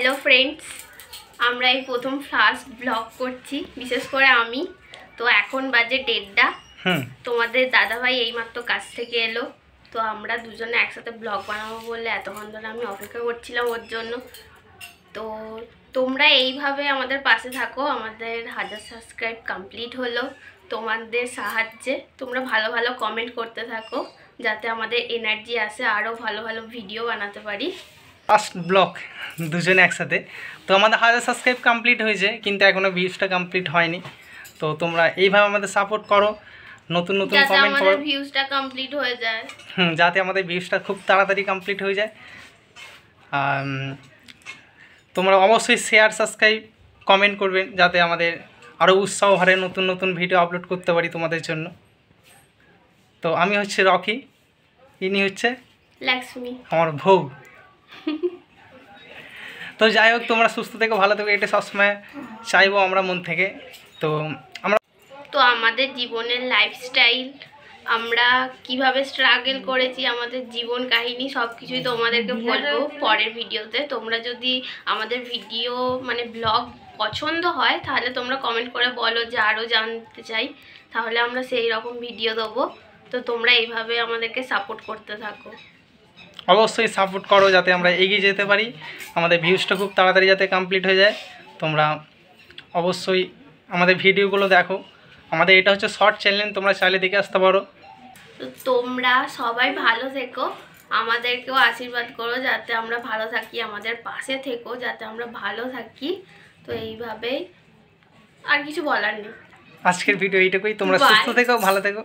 Hello friends, আমরা এই প্রথম ফার্স্ট ব্লগ করছি, বিশেষ করে আমি। তো এখন বাজে 1:30। তোমাদের দাদাভাই এইমাত্র কাজ থেকে এলো, তো আমরা দুজনে একসাথে ব্লগ বানাবো বলে এতক্ষণ ধরে আমি অপেক্ষা করছিলাম ওর জন্য। তো তোমরা এইভাবে আমাদের পাশে থাকো। আমাদের 1000 সাবস্ক্রাইব কমপ্লিট হলো তোমাদের সাহায্যে। তোমরা ভালো ভালো কমেন্ট করতে থাকো যাতে আমাদের এনার্জি আসে, আরও ভালো ভালো ভিডিও বানাতে পারি। ফার্স্ট ব্লগ দুজনে একসাথে। তো আমাদের 1000 সাবস্ক্রাইব কমপ্লিট হয়েছে, কিন্তু এখনও ভিউজটা কমপ্লিট হয়নি। তো তোমরা এইভাবে আমাদের সাপোর্ট করো, নতুন নতুন কমেন্ট করো, ভিউজটা কমপ্লিট হয়ে যায়। যাতে আমাদের ভিউজটা খুব তাড়াতাড়ি কমপ্লিট হয়ে যায়। তোমরা অবশ্যই শেয়ার, সাবস্ক্রাইব, কমেন্ট করবেন যাতে আমাদের আরও উৎসাহ হারে নতুন নতুন ভিডিও আপলোড করতে পারি তোমাদের জন্য। তো আমি হচ্ছে রকি, ইনি হচ্ছে লক্ষ্মী, আমার বউ। তো যাই হোক, তোমরা সুস্থ থেকো, ভালো থেকো, এটা সবসময় চাইবো আমরা মন থেকে। তো আমাদের জীবনের লাইফস্টাইল, আমরা কিভাবে স্ট্রাগল করেছি, আমাদের জীবন কাহিনী সব কিছুই তোমাদেরকে বলবো পরের ভিডিওতে। তোমরা যদি আমাদের ভিডিও মানে ব্লগ পছন্দ হয় তাহলে তোমরা কমেন্ট করে বলো যে আরও জানতে চাই, তাহলে আমরা সেই রকম ভিডিও দেবো। তো তোমরা এইভাবে আমাদেরকে সাপোর্ট করতে থাকো, অবশ্যই সাপোর্ট করো যাতে আমরা এগিয়ে যেতে পারি, আমাদের ভিউজটা খুব তাড়াতাড়ি যাতে কমপ্লিট হয়ে যায়। তোমরা অবশ্যই আমাদের ভিডিওগুলো দেখো। আমাদের এটা হচ্ছে শর্ট চ্যানেল, তোমরা চাইলে দেখে আসতে পারো। তো তোমরা সবাই ভালো থেকো, আমাদেরকেও আশীর্বাদ করো যাতে আমরা ভালো থাকি, আমাদের পাশে থেকো যাতে আমরা ভালো থাকি। তো এইভাবেই, আর কিছু বলার নেই। আজকের ভিডিও এইটুকুই। তোমরা সুস্থ থেকো, ভালো থেকো।